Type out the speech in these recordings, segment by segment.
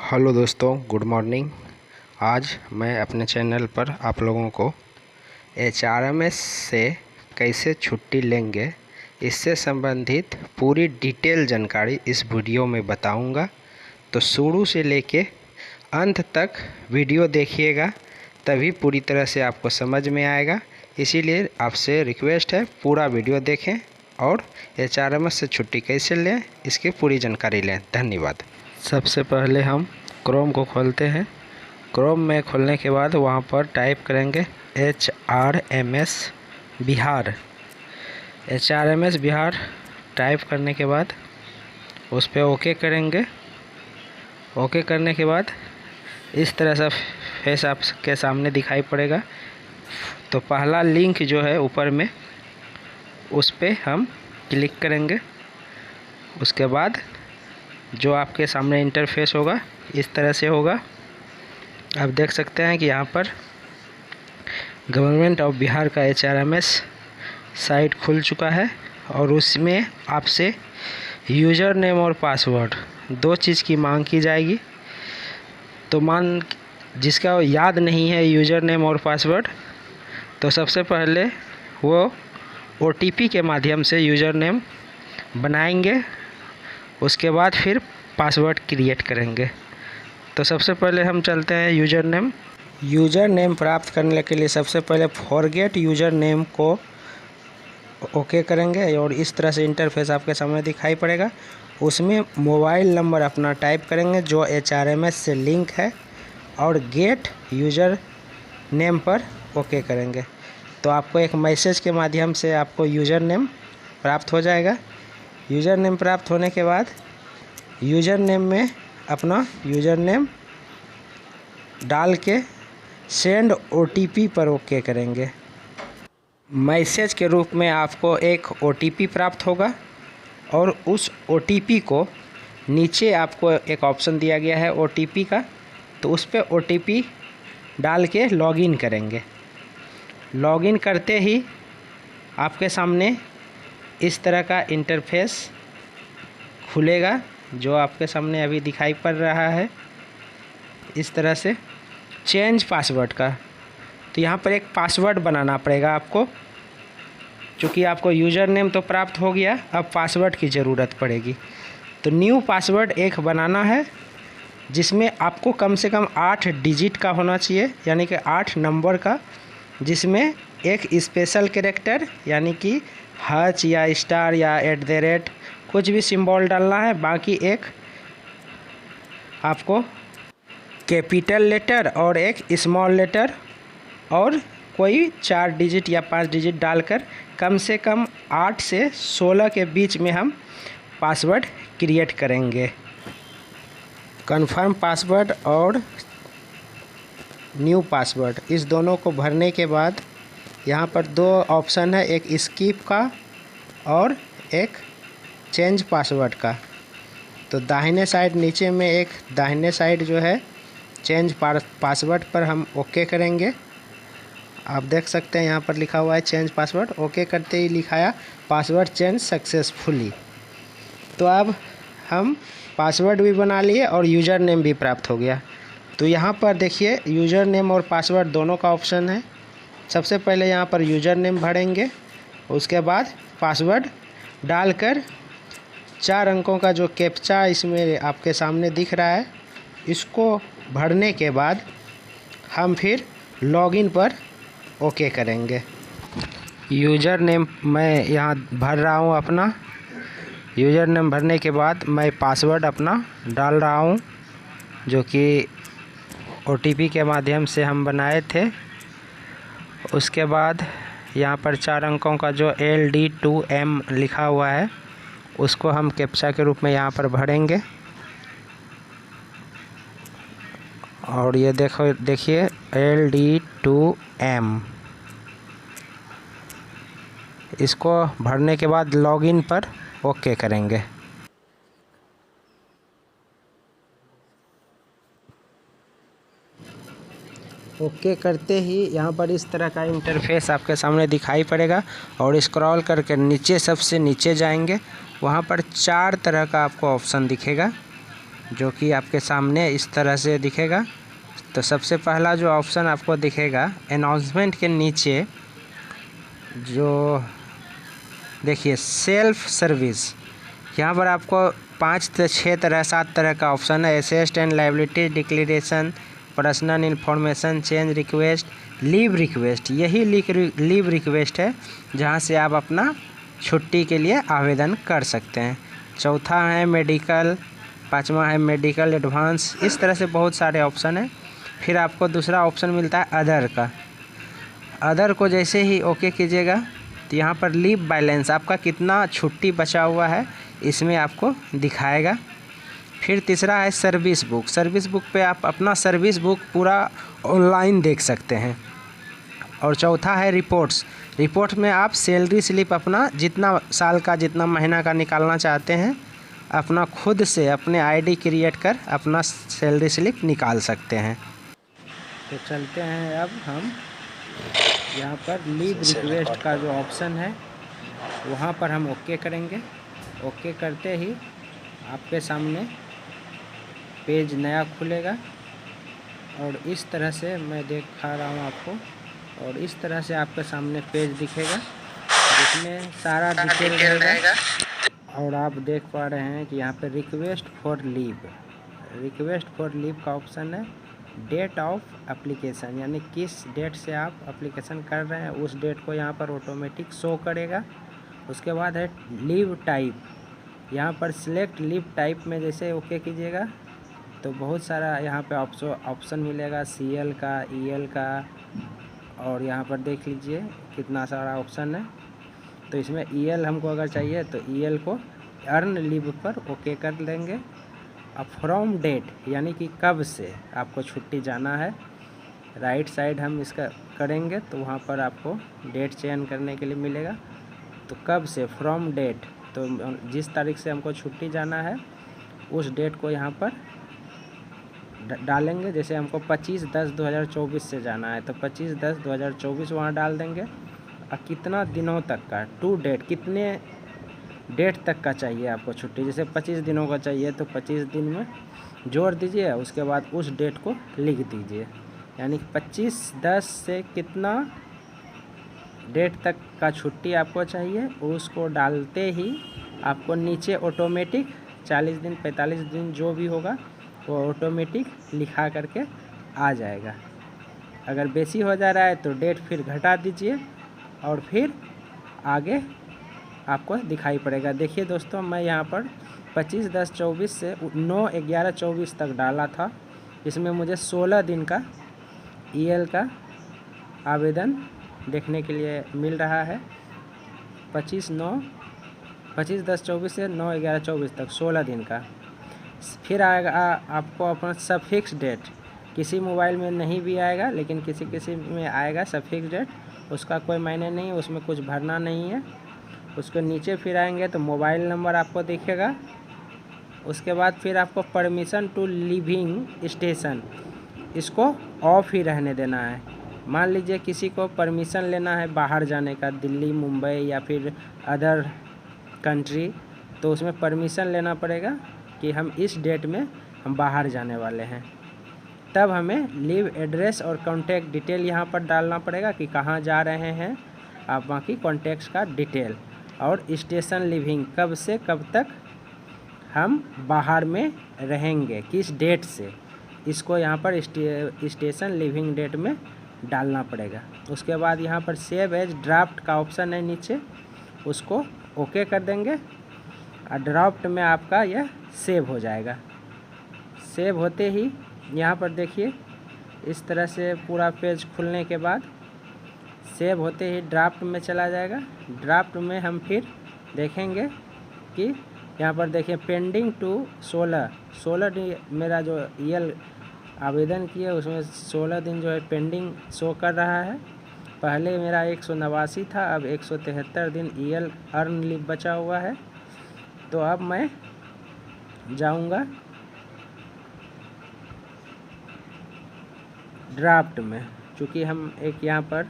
Hello दोस्तों, good morning. आज मैं अपने चैनल पर आप लोगों को HRMS से कैसे छुट्टी लेंगे इससे संबंधित पूरी डिटेल जानकारी इस वीडियो में बताऊंगा। तो शुरू से लेके अंत तक वीडियो देखिएगा, तभी पूरी तरह से आपको समझ में आएगा। इसीलिए आपसे रिक्वेस्ट है, पूरा वीडियो देखें और HRMS से छुट्टी कैसे लें इसकी पूरी जानकारी लें। धन्यवाद। सबसे पहले हम क्रोम को खोलते हैं। क्रोम में खोलने के बाद वहाँ पर टाइप करेंगे HRMS Bihar. HRMS Bihar type करने के बाद उस पर ओके करेंगे। ओके करने के बाद इस तरह से फेस आपके सामने दिखाई पड़ेगा। तो पहला लिंक जो है ऊपर में, उस पर हम क्लिक करेंगे। उसके बाद जो आपके सामने इंटरफेस होगा इस तरह से होगा। आप देख सकते हैं कि यहाँ पर गवर्नमेंट ऑफ बिहार का HRMS साइट खुल चुका है और उसमें आपसे यूज़र नेम और पासवर्ड दो चीज़ की मांग की जाएगी। तो जिसका याद नहीं है यूज़र नेम और पासवर्ड, तो सबसे पहले वो OTP के माध्यम से यूज़र नेम बनाएंगे, उसके बाद फिर पासवर्ड क्रिएट करेंगे। तो सबसे पहले हम चलते हैं यूज़र नेम प्राप्त करने के लिए सबसे पहले फॉरगेट यूज़र नेम को ओके करेंगे और इस तरह से इंटरफेस आपके सामने दिखाई पड़ेगा। उसमें मोबाइल नंबर अपना टाइप करेंगे जो HRMS से लिंक है और गेट यूज़र नेम पर ओके करेंगे। तो आपको एक मैसेज के माध्यम से आपको यूज़र नेम प्राप्त हो जाएगा। यूज़र नेम प्राप्त होने के बाद यूज़र नेम में अपना यूज़र नेम डाल के सेंड OTP पर ओके करेंगे। मैसेज के रूप में आपको एक OTP प्राप्त होगा और उस OTP को नीचे आपको एक ऑप्शन दिया गया है OTP का, तो उस पर OTP डाल के लॉगिन करेंगे। लॉगिन करते ही आपके सामने इस तरह का इंटरफेस खुलेगा जो आपके सामने अभी दिखाई पड़ रहा है इस तरह से। चेंज पासवर्ड का, तो यहाँ पर एक पासवर्ड बनाना पड़ेगा आपको। क्योंकि आपको यूज़र नेम तो प्राप्त हो गया, अब पासवर्ड की ज़रूरत पड़ेगी। तो न्यू पासवर्ड एक बनाना है जिसमें आपको कम से कम 8 डिजिट का होना चाहिए, यानी कि 8 नंबर का, जिसमें एक स्पेशल कैरेक्टर यानी कि हच या स्टार या @ कुछ भी सिंबल डालना है। बाकी एक आपको कैपिटल लेटर और एक स्मॉल लेटर और कोई 4 डिजिट या 5 डिजिट डालकर कम से कम 8 से 16 के बीच में हम पासवर्ड क्रिएट करेंगे। कंफर्म पासवर्ड और न्यू पासवर्ड, इस दोनों को भरने के बाद यहाँ पर 2 ऑप्शन है, एक स्किप का और एक चेंज पासवर्ड का। तो दाहिने साइड नीचे में एक दाहिने साइड जो है चेंज पासवर्ड पर हम ओके करेंगे। आप देख सकते हैं यहाँ पर लिखा हुआ है चेंज पासवर्ड। ओके करते ही लिखाया पासवर्ड चेंज सक्सेसफुली। तो अब हम पासवर्ड भी बना लिए और यूज़र नेम भी प्राप्त हो गया। तो यहाँ पर देखिए यूज़र नेम और पासवर्ड दोनों का ऑप्शन है। सबसे पहले यहाँ पर यूज़र नेम भरेंगे, उसके बाद पासवर्ड डालकर 4 अंकों का जो कैप्चा इसमें आपके सामने दिख रहा है, इसको भरने के बाद हम फिर लॉगिन पर ओके करेंगे। यूज़र नेम मैं यहाँ भर रहा हूँ अपना। यूज़र नेम भरने के बाद मैं पासवर्ड अपना डाल रहा हूँ जो कि OTP के माध्यम से हम बनाए थे। उसके बाद यहाँ पर 4 अंकों का जो LD2M लिखा हुआ है उसको हम कैप्चा के रूप में यहाँ पर भरेंगे। और ये देखिए LD2M, इसको भरने के बाद लॉगिन पर ओके करेंगे। ओके करते ही यहाँ पर इस तरह का इंटरफेस आपके सामने दिखाई पड़ेगा और स्क्रॉल करके नीचे सबसे नीचे जाएंगे, वहाँ पर 4 तरह का आपको ऑप्शन दिखेगा। जो कि आपके सामने इस तरह से दिखेगा। तो सबसे पहला जो ऑप्शन आपको दिखेगा अनाउंसमेंट के नीचे, जो देखिए सेल्फ सर्विस, यहाँ पर आपको 5 से 6 तरह 7 तरह का ऑप्शन है। Asset and liability declaration, personal information, change request, leave request. यही लीव रिक्वेस्ट है जहाँ से आप अपना छुट्टी के लिए आवेदन कर सकते हैं। चौथा है मेडिकल, पांचवा है मेडिकल एडवांस। इस तरह से बहुत सारे ऑप्शन हैं। फिर आपको दूसरा ऑप्शन मिलता है अदर का। अदर को जैसे ही ओके कीजिएगा तो यहाँ पर लीव बैलेंस, आपका कितना छुट्टी बचा हुआ है इसमें आपको दिखाएगा। फिर तीसरा है सर्विस बुक। सर्विस बुक पे आप अपना सर्विस बुक पूरा ऑनलाइन देख सकते हैं। और चौथा है रिपोर्ट्स। रिपोर्ट में आप सैलरी स्लिप अपना जितना साल का जितना महीना का निकालना चाहते हैं, अपना खुद से अपने आईडी क्रिएट कर अपना सैलरी स्लिप निकाल सकते हैं। तो चलते हैं अब हम यहाँ पर लीव रिक्वेस्ट का जो ऑप्शन है वहाँ पर हम ओके करेंगे। ओके करते ही आपके सामने पेज नया खुलेगा और इस तरह से मैं दिखा रहा हूँ आपको। और इस तरह से आपके सामने पेज दिखेगा जिसमें सारा डिटेल रहेगा। और आप देख पा रहे हैं कि यहाँ पे रिक्वेस्ट फॉर लीव का ऑप्शन है। डेट ऑफ एप्लीकेशन, यानी किस डेट से आप एप्लीकेशन कर रहे हैं उस डेट को यहाँ पर ऑटोमेटिक शो करेगा। उसके बाद है लीव टाइप। यहाँ पर सिलेक्ट लीव टाइप में जैसे ओके कीजिएगा तो बहुत सारा यहाँ पे ऑप्शन मिलेगा, CL का, EL का, और यहाँ पर देख लीजिए कितना सारा ऑप्शन है। तो इसमें EL हमको अगर चाहिए तो EL को अर्न लीव पर ओके कर देंगे। अब फ्रॉम डेट, यानी कि कब से आपको छुट्टी जाना है, राइट साइड हम इसका करेंगे तो वहाँ पर आपको डेट चयन करने के लिए मिलेगा। तो कब से, फ्रॉम डेट, तो जिस तारीख से हमको छुट्टी जाना है उस डेट को यहाँ पर डालेंगे। जैसे हमको 25/10/2024 से जाना है तो 25/10/2024 वहाँ डाल देंगे। और कितना दिनों तक का, टू डेट, कितने डेट तक का चाहिए आपको छुट्टी। जैसे 25 दिनों का चाहिए तो 25 दिन में जोड़ दीजिए, उसके बाद उस डेट को लिख दीजिए। यानी 25/10 से कितना डेट तक का छुट्टी आपको चाहिए उसको डालते ही आपको नीचे ऑटोमेटिक 40 दिन 45 दिन जो भी होगा वो ऑटोमेटिक लिखा करके आ जाएगा। अगर बेसी हो जा रहा है तो डेट फिर घटा दीजिए और फिर आगे आपको दिखाई पड़ेगा। देखिए दोस्तों, मैं यहाँ पर 25/10/24 से 9/11/24 तक डाला था। इसमें मुझे 16 दिन का EL का आवेदन देखने के लिए मिल रहा है। 25/10/24 से 9/11/24 तक 16 दिन का। फिर आएगा आपको अपना सफिक्स डेट। किसी मोबाइल में नहीं भी आएगा लेकिन किसी में आएगा सफिक्स डेट। उसका कोई मायने नहीं है, उसमें कुछ भरना नहीं है। उसके नीचे फिर आएंगे तो मोबाइल नंबर आपको दिखेगा। उसके बाद फिर आपको परमिशन टू लिविंग स्टेशन, इसको ऑफ ही रहने देना है। मान लीजिए किसी को परमिशन लेना है बाहर जाने का, दिल्ली, मुंबई या फिर अदर कंट्री, तो उसमें परमिशन लेना पड़ेगा कि हम इस डेट में हम बाहर जाने वाले हैं। तब हमें लीव एड्रेस और कॉन्टैक्ट डिटेल यहाँ पर डालना पड़ेगा कि कहाँ जा रहे हैं आप, बाकी कॉन्टैक्ट्स का डिटेल, और स्टेशन लिविंग, कब से कब तक हम बाहर में रहेंगे, किस डेट से, इसको यहाँ पर स्टेशन लिविंग डेट में डालना पड़ेगा। उसके बाद यहाँ पर सेव एज ड्राफ्ट का ऑप्शन है नीचे, उसको ओके कर देंगे और ड्राफ्ट में आपका यह सेव हो जाएगा। सेव होते ही यहाँ पर देखिए इस तरह से पूरा पेज खुलने के बाद सेव होते ही ड्राफ्ट में चला जाएगा। ड्राफ्ट में हम फिर देखेंगे कि यहाँ पर देखिए पेंडिंग टू 16 दिन मेरा जो EL आवेदन किया उसमें 16 दिन जो है पेंडिंग शो कर रहा है। पहले मेरा 189 था, अब 173 दिन EL अर्न लीव बचा हुआ है। तो अब मैं जाऊंगा ड्राफ्ट में, चूँकि हम एक यहाँ पर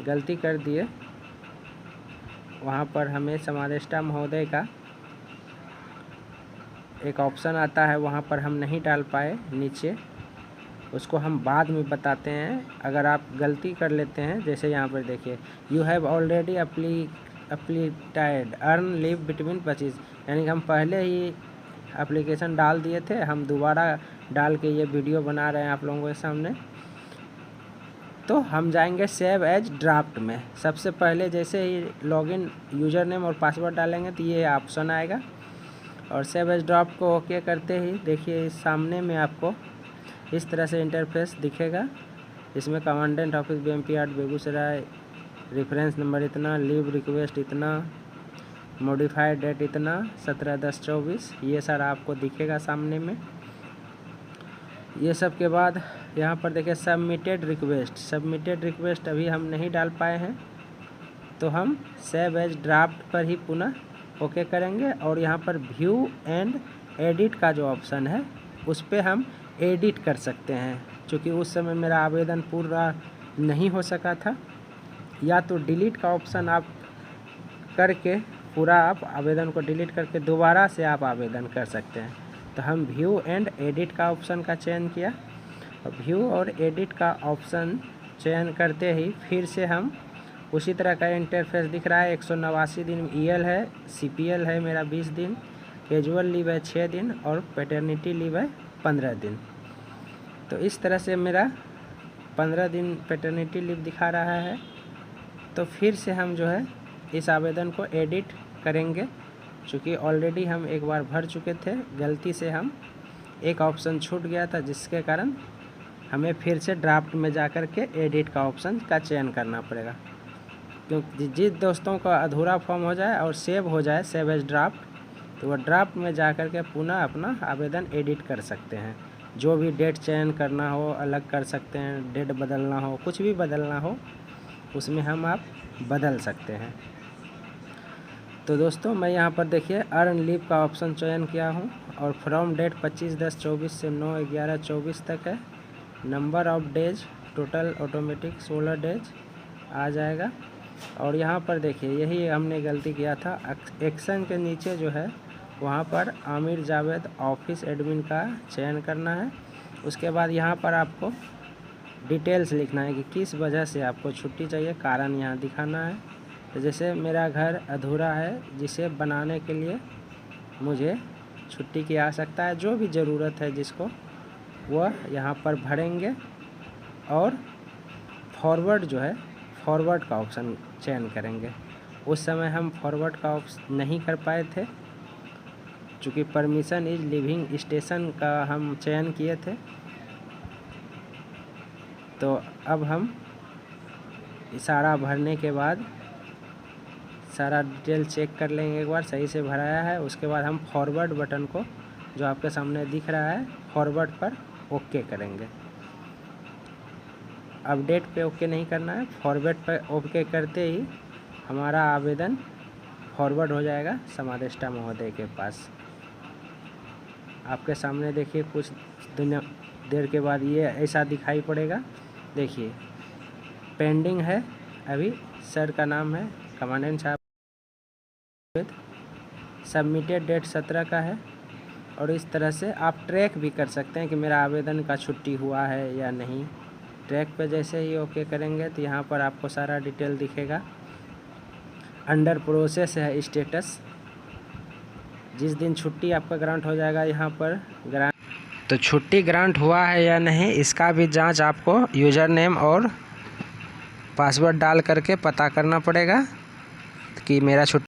गलती कर दिए, वहाँ पर हमें समादेष्टा महोदय का एक ऑप्शन आता है, वहाँ पर हम नहीं डाल पाए नीचे, उसको हम बाद में बताते हैं। अगर आप गलती कर लेते हैं, जैसे यहाँ पर देखिए, you have already applied earn leave between 25, यानी कि हम पहले ही एप्लीकेशन डाल दिए थे, हम दोबारा डाल के ये वीडियो बना रहे हैं आप लोगों के सामने। तो हम जाएंगे सेव एज ड्राफ्ट में। सबसे पहले जैसे ही लॉगिन यूज़र नेम और पासवर्ड डालेंगे तो ये ऑप्शन आएगा, और सेव एज ड्राफ्ट को ओके करते ही देखिए सामने में आपको इस तरह से इंटरफेस दिखेगा। इसमें commandant office BMP 8 Begusarai, reference number इतना, लीव रिक्वेस्ट इतना, मॉडिफाइड डेट इतना, 17/10/24, ये सारा आपको दिखेगा सामने में। ये सब के बाद यहाँ पर देखिए सबमिटेड रिक्वेस्ट अभी हम नहीं डाल पाए हैं, तो हम सेव एज ड्राफ्ट पर ही पुनः ओके करेंगे। और यहाँ पर व्यू एंड एडिट का जो ऑप्शन है उस पर हम एडिट कर सकते हैं, क्योंकि उस समय मेरा आवेदन पूरा नहीं हो सका था। या तो डिलीट का ऑप्शन आप करके पूरा आप आवेदन को डिलीट करके दोबारा से आप आवेदन कर सकते हैं। तो हम व्यू एंड एडिट का ऑप्शन का चयन किया, और व्यू और एडिट का ऑप्शन चयन करते ही फिर से हम उसी तरह का इंटरफेस दिख रहा है। 189 दिन EL है, CPL है मेरा 20 दिन, कैजुअल लीव है 6 दिन, और पैटर्निटी लीव है 15 दिन। तो इस तरह से मेरा 15 दिन पैटर्निटी लीव दिखा रहा है। तो फिर से हम जो है इस आवेदन को एडिट करेंगे, क्योंकि ऑलरेडी हम एक बार भर चुके थे, गलती से हम एक ऑप्शन छूट गया था, जिसके कारण हमें फिर से ड्राफ्ट में जाकर के एडिट का ऑप्शन का चयन करना पड़ेगा। क्योंकि जिस दोस्तों का अधूरा फॉर्म हो जाए और सेव हो जाए सेव एज ड्राफ्ट, तो वह ड्राफ्ट में जाकर के पुनः अपना आवेदन एडिट कर सकते हैं। जो भी डेट चयन करना हो अलग कर सकते हैं, डेट बदलना हो, कुछ भी बदलना हो उसमें हम आप बदल सकते हैं। तो दोस्तों मैं यहाँ पर देखिए अर्न लीव का ऑप्शन चयन किया हूँ, और फ्रॉम डेट 25/10/24 से 9/11/24 तक है। Number of days total automatic 16 days आ जाएगा। और यहाँ पर देखिए यही हमने गलती किया था, एक्शन के नीचे जो है वहाँ पर आमिर जावेद ऑफिस एडमिन का चयन करना है। उसके बाद यहाँ पर आपको डिटेल्स लिखना है कि किस वजह से आपको छुट्टी चाहिए, कारण यहाँ दिखाना है। तो जैसे मेरा घर अधूरा है, जिसे बनाने के लिए मुझे छुट्टी की आवश्यकता है, जो भी ज़रूरत है जिसको, वह यहाँ पर भरेंगे। और फॉरवर्ड जो है फॉरवर्ड का ऑप्शन चयन करेंगे। उस समय हम फॉरवर्ड का ऑप्शन नहीं कर पाए थे, चूँकि परमिशन इज लिविंग स्टेशन का हम चयन किए थे। तो अब हम सारा भरने के बाद सारा डिटेल चेक कर लेंगे, एक बार सही से भराया है। उसके बाद हम फॉरवर्ड बटन को, जो आपके सामने दिख रहा है, फॉरवर्ड पर ओके करेंगे। अपडेट पे ओके नहीं करना है, फॉरवर्ड पर ओके करते ही हमारा आवेदन फॉरवर्ड हो जाएगा समादेष्टा महोदय के पास। आपके सामने देखिए कुछ देर के बाद ये ऐसा दिखाई पड़ेगा। देखिए पेंडिंग है, अभी सर का नाम है कमांडेंट साहब, सबमिटेड डेट 17 का है। और इस तरह से आप ट्रैक भी कर सकते हैं कि मेरा आवेदन का छुट्टी हुआ है या नहीं। ट्रैक पे जैसे ही ओके करेंगे तो यहाँ पर आपको सारा डिटेल दिखेगा। अंडर प्रोसेस है स्टेटस, जिस दिन छुट्टी आपका ग्रांट हो जाएगा यहाँ पर ग्रांट, तो छुट्टी ग्रांट हुआ है या नहीं इसका भी जांच आपको यूज़र नेम और पासवर्ड डाल करके पता करना पड़ेगा कि मेरा छुट्टी